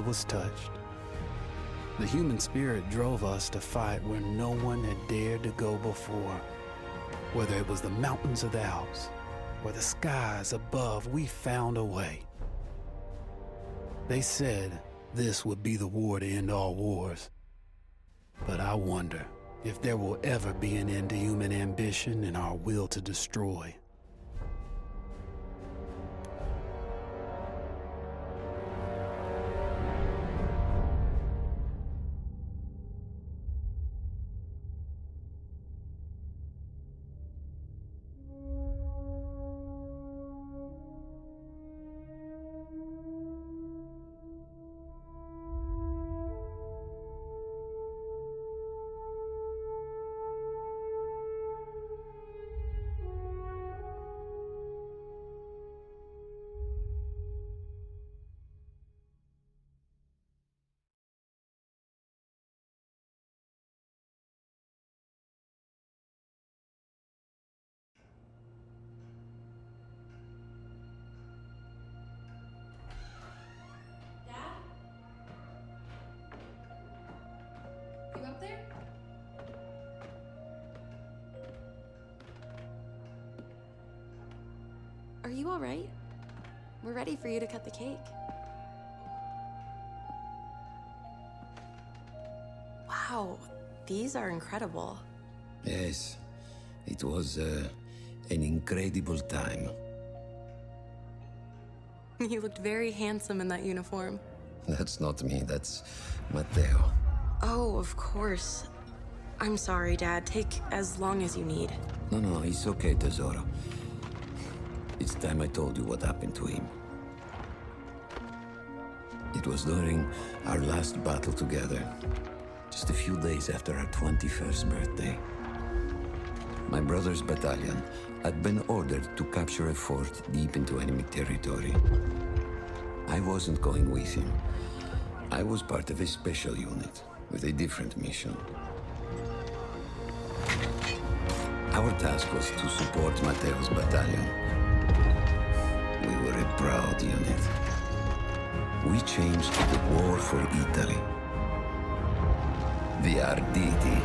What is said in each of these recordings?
was touched. The human spirit drove us to fight where no one had dared to go before. Whether it was the mountains of the Alps or the skies above, we found a way. They said this would be the war to end all wars. But I wonder if there will ever be an end to human ambition and our will to destroy. Are you all right? We're ready for you to cut the cake. Wow, these are incredible. Yes, it was an incredible time. You looked very handsome in that uniform. That's not me, that's Matteo. Oh, of course. I'm sorry, Dad. Take as long as you need. No, it's okay, Tesoro. It's time I told you what happened to him. It was during our last battle together, just a few days after our 21st birthday. My brother's battalion had been ordered to capture a fort deep into enemy territory. I wasn't going with him. I was part of a special unit with a different mission. Our task was to support Matteo's battalion. We were a proud unit. We changed the war for Italy. The Arditi.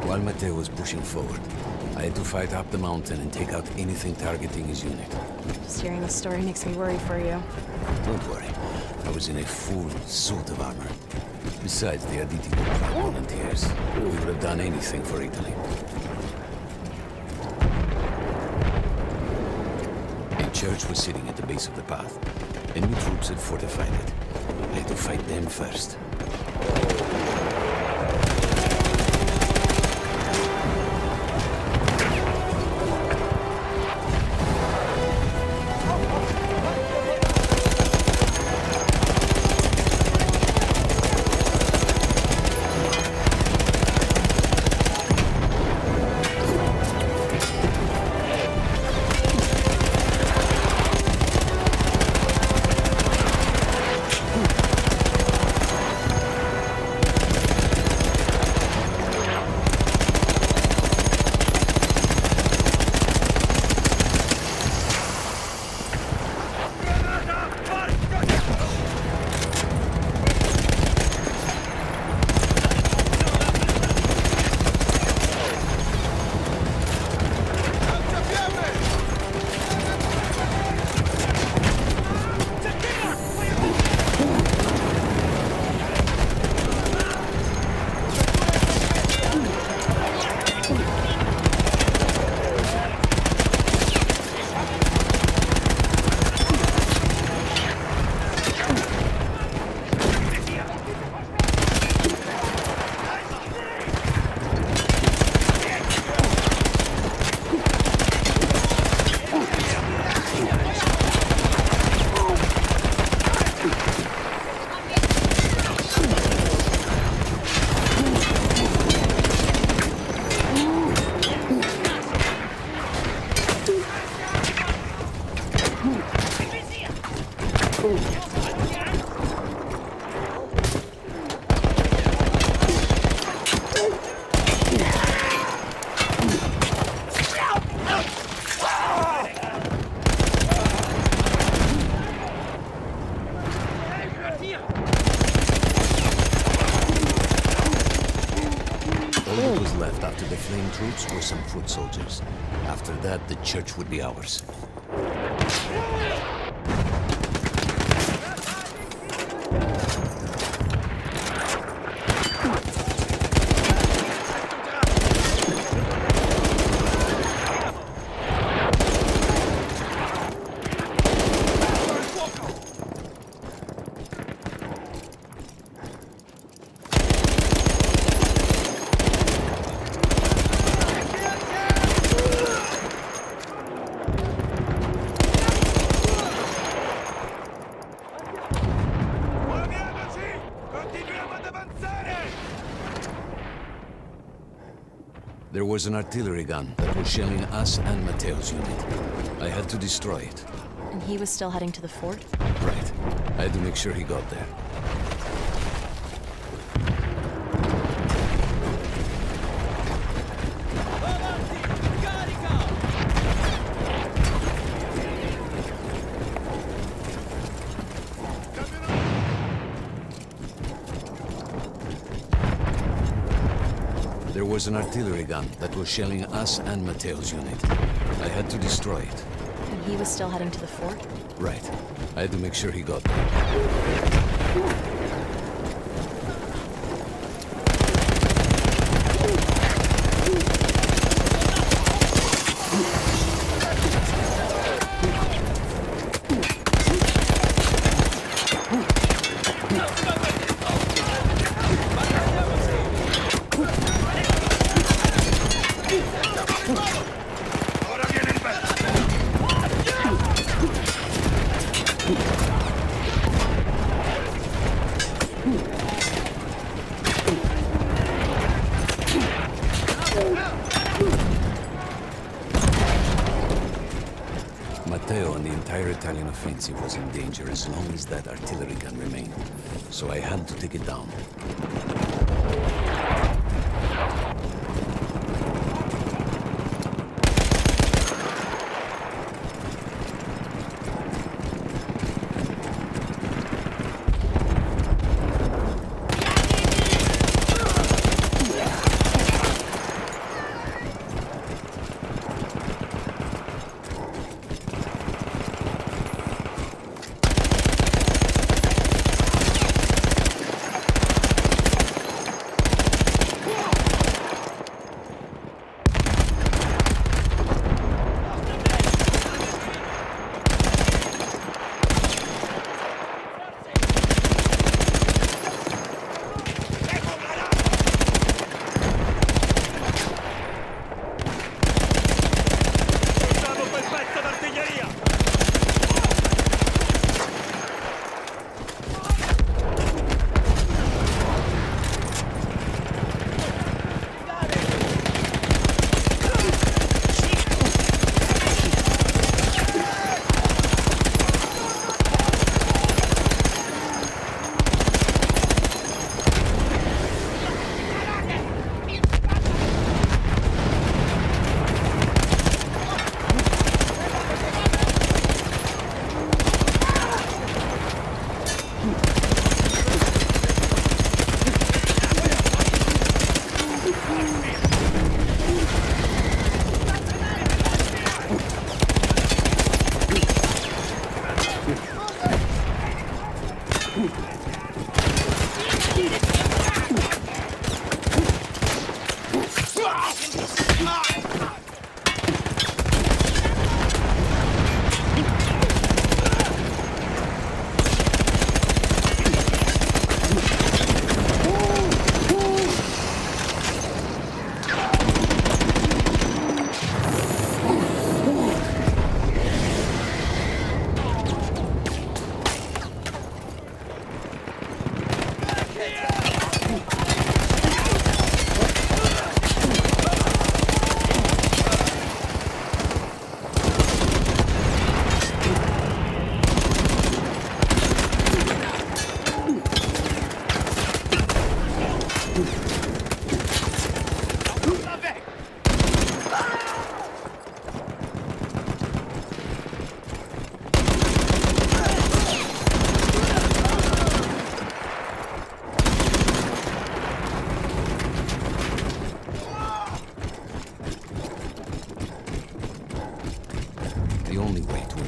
While Matteo was pushing forward, I had to fight up the mountain and take out anything targeting his unit. Just hearing the story makes me worry for you. Don't worry, I was in a full suit of armor. Besides, the Arditi were proud volunteers. We would have done anything for Italy. A church was sitting at the base of the path. Enemy troops had fortified it. I had to fight them first. All that was left after the flame troops were some foot soldiers. After that, the church would be ours. There was an artillery gun that was shelling us and Mateo's unit. I had to destroy it. And he was still heading to the fort? Right. I had to make sure he got there. There was an artillery gun that was shelling us and Mateo's unit. I had to destroy it. And he was still heading to the fort? Right. I had to make sure he got there. Matteo and the entire Italian offensive was in danger as long as that artillery gun remained. So I had to take it down.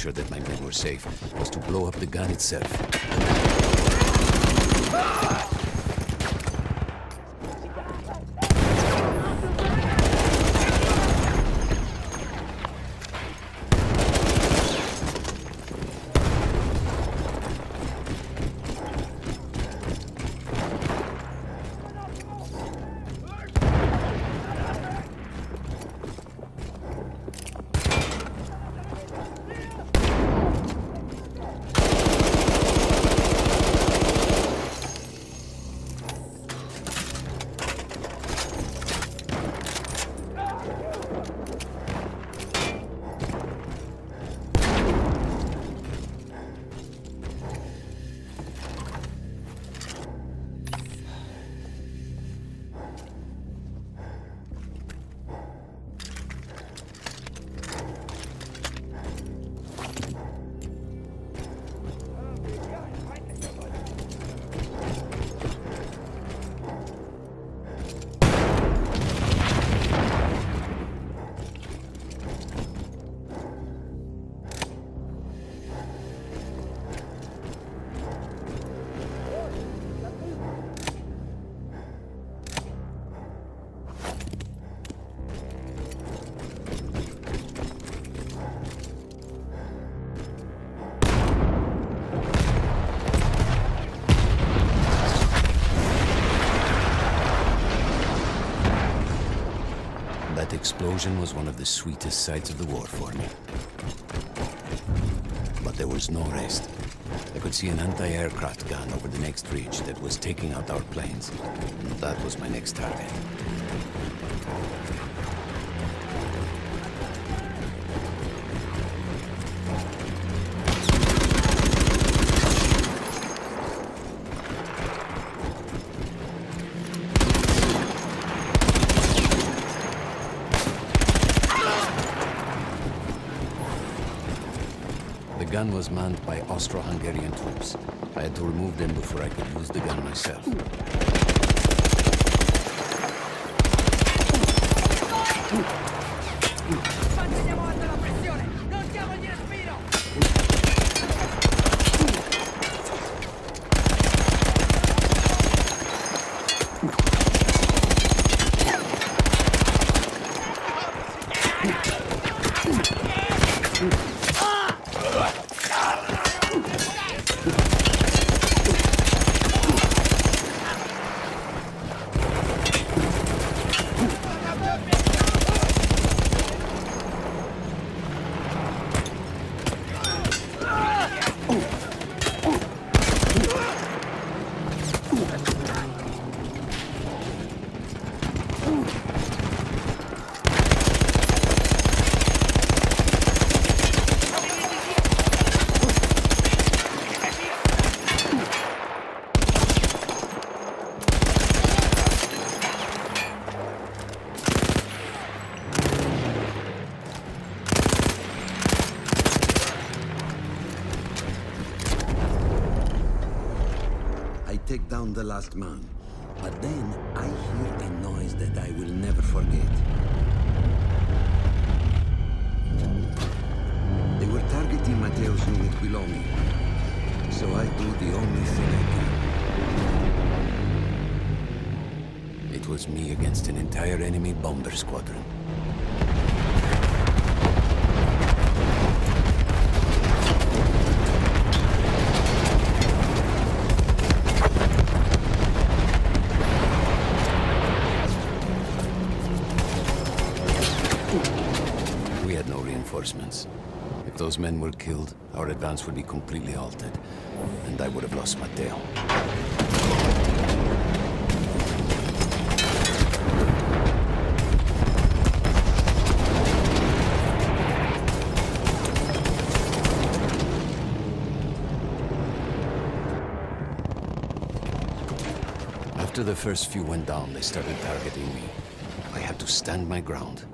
sure that my men were safe was to blow up the gun itself. That explosion was one of the sweetest sights of the war for me. But there was no rest. I could see an anti-aircraft gun over the next ridge that was taking out our planes. And that was my next target. The gun was manned by Austro-Hungarian troops. I had to remove them before I could use the gun myself. Manteniamo alta la pressione! Non diamogli respiro! Take down the last man. But then I hear a noise that I will never forget. They were targeting Matteo's unit below me. So I do the only thing I can. It was me against an entire enemy bomber squadron. We had no reinforcements. If those men were killed, our advance would be completely halted, and I would have lost Matteo. After the first few went down, they started targeting me. I had to stand my ground.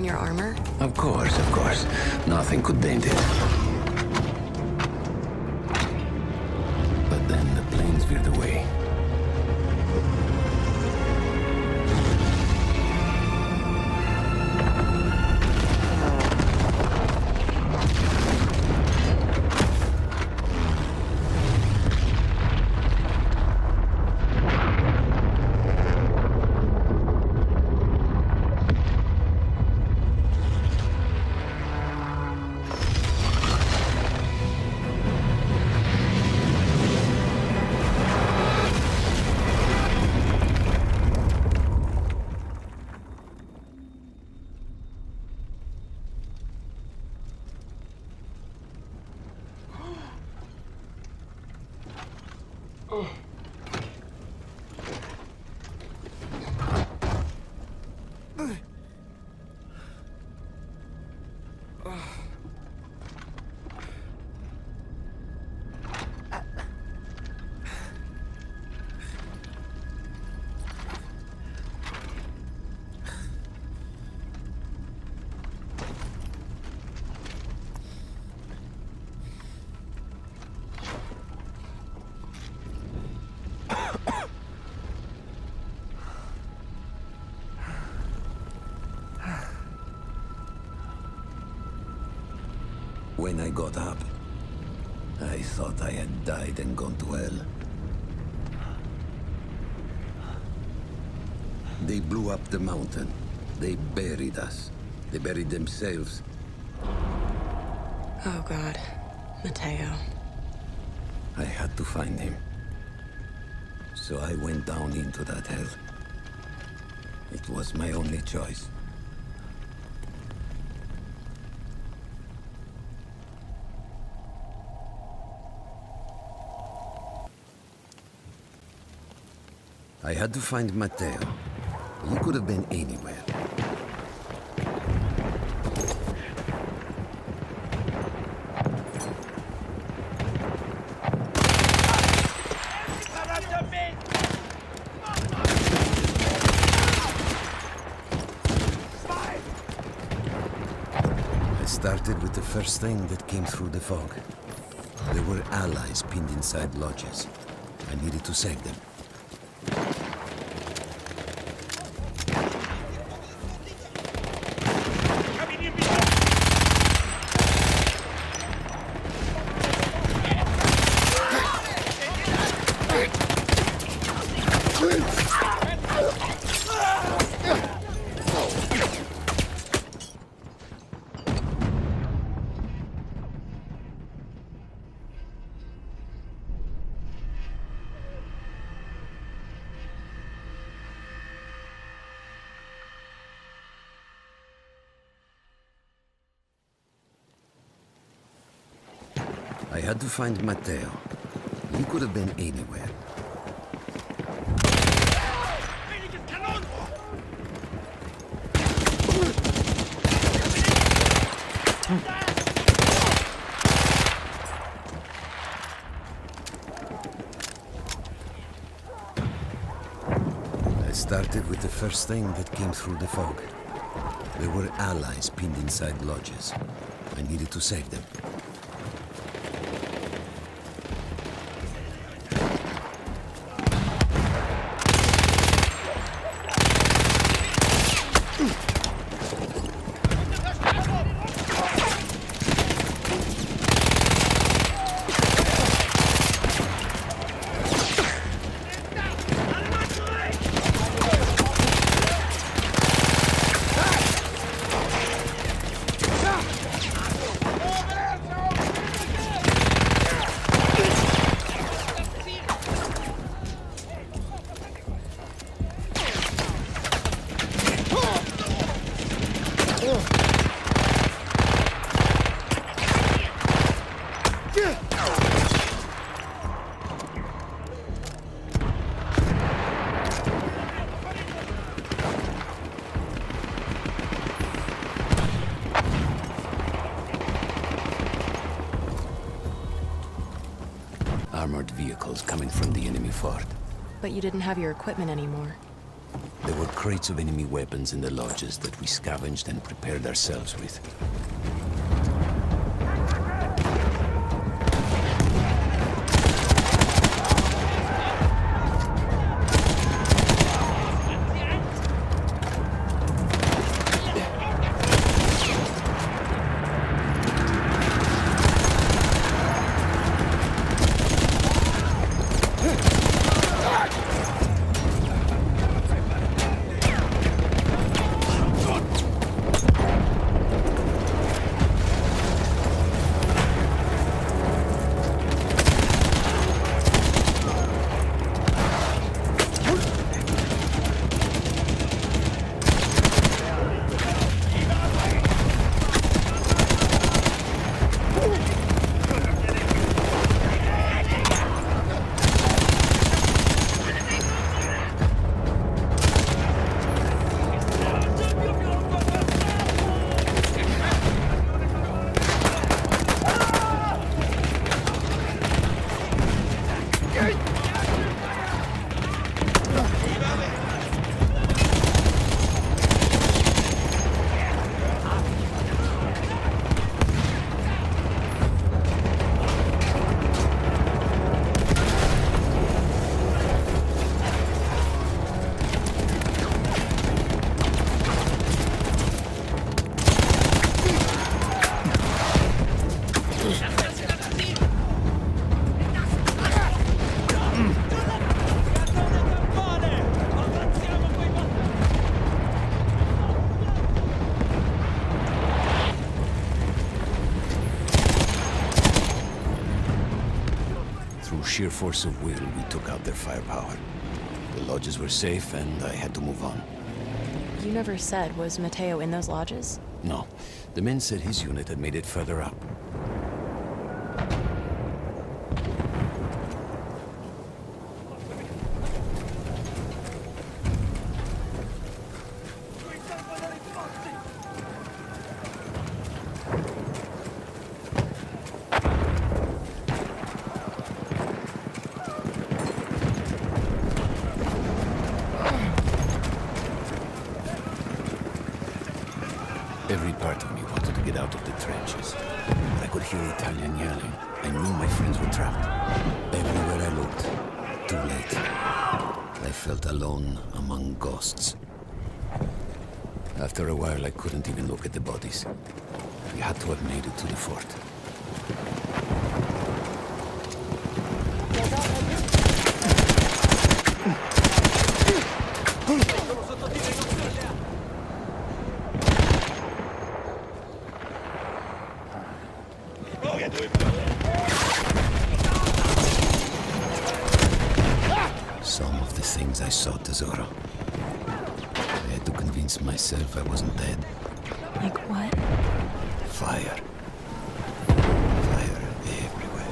your armor? Of course, of course. Nothing could dent it. But then the planes veered away. When I got up, I thought I had died and gone to hell. They blew up the mountain. They buried us. They buried themselves. Oh, God. Mateo. I had to find him. So I went down into that hell. It was my only choice. I had to find Mateo. He could have been anywhere. I started with the first thing that came through the fog. There were allies pinned inside lodges. I needed to save them. I had to find Mateo. He could have been anywhere. I started with the first thing that came through the fog. There were allies pinned inside lodges. I needed to save them. Armored vehicles coming from the enemy fort. But you didn't have your equipment anymore. There were crates of enemy weapons in the lodges that we scavenged and prepared ourselves with. Sheer force of will, we took out their firepower. The lodges were safe, and I had to move on. You never said, was Mateo in those lodges? No. The men said his unit had made it further up. Every part of me wanted to get out of the trenches. But I could hear Italian yelling. I knew my friends were trapped. Everywhere I looked, too late. I felt alone among ghosts. After a while, I couldn't even look at the bodies. We had to have made it to the fort. Some of the things I saw, Tesoro. I had to convince myself I wasn't dead. Like what? Fire. Fire everywhere.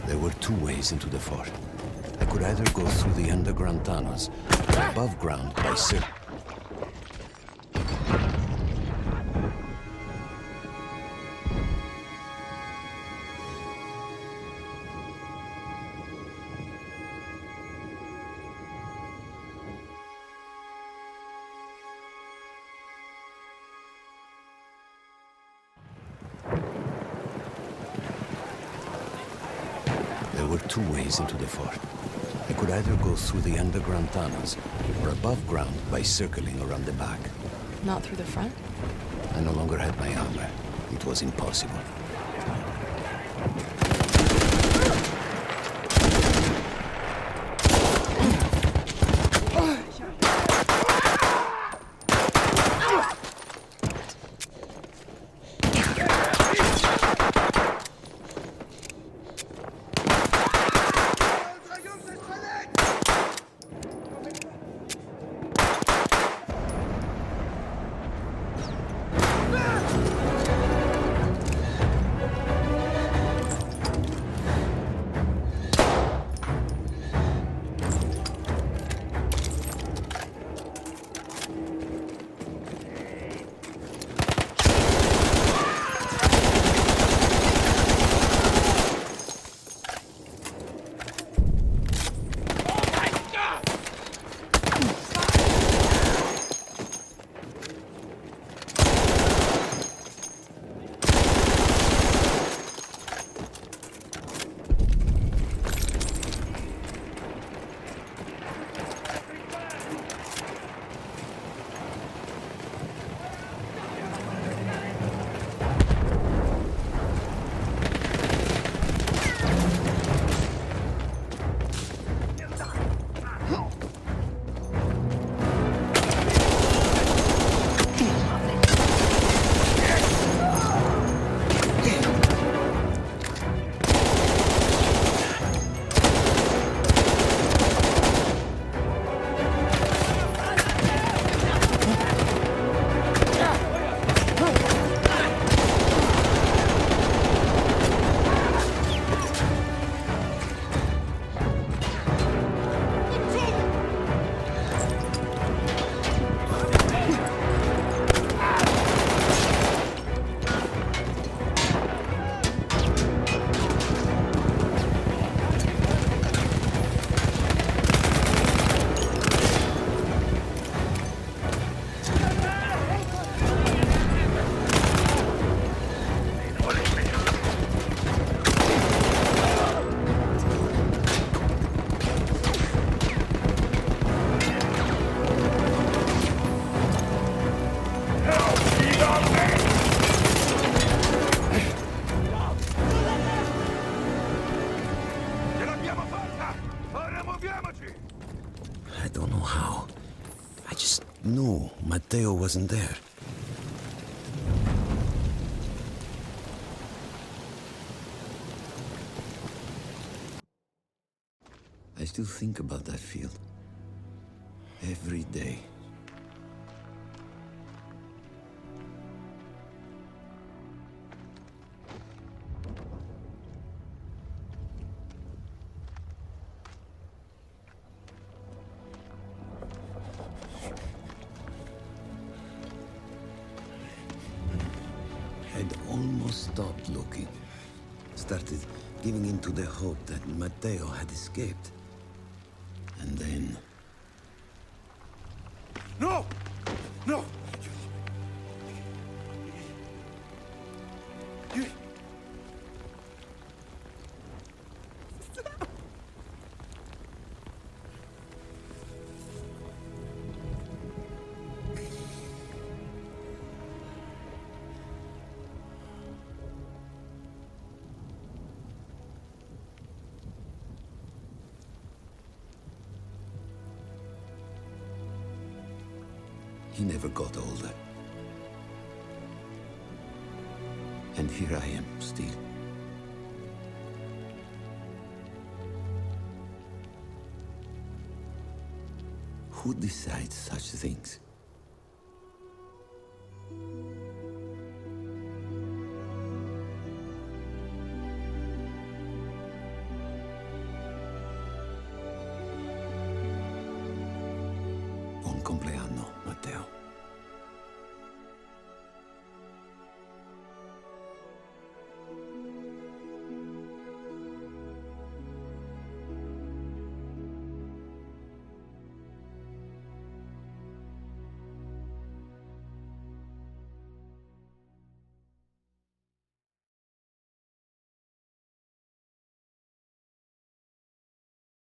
There were two ways into the fort. I could either go through the underground tunnels or above ground by There were two ways into the fort. I could either go through the underground tunnels or above ground by circling around the back. Not through the front? I no longer had my armor. It was impossible. Matteo wasn't there. I still think about that field. Every day. I'd almost stopped looking. Started giving in to the hope that Matteo had escaped. And then... No! No! He never got older. And here I am, still. Who decides such things? Buon compleanno.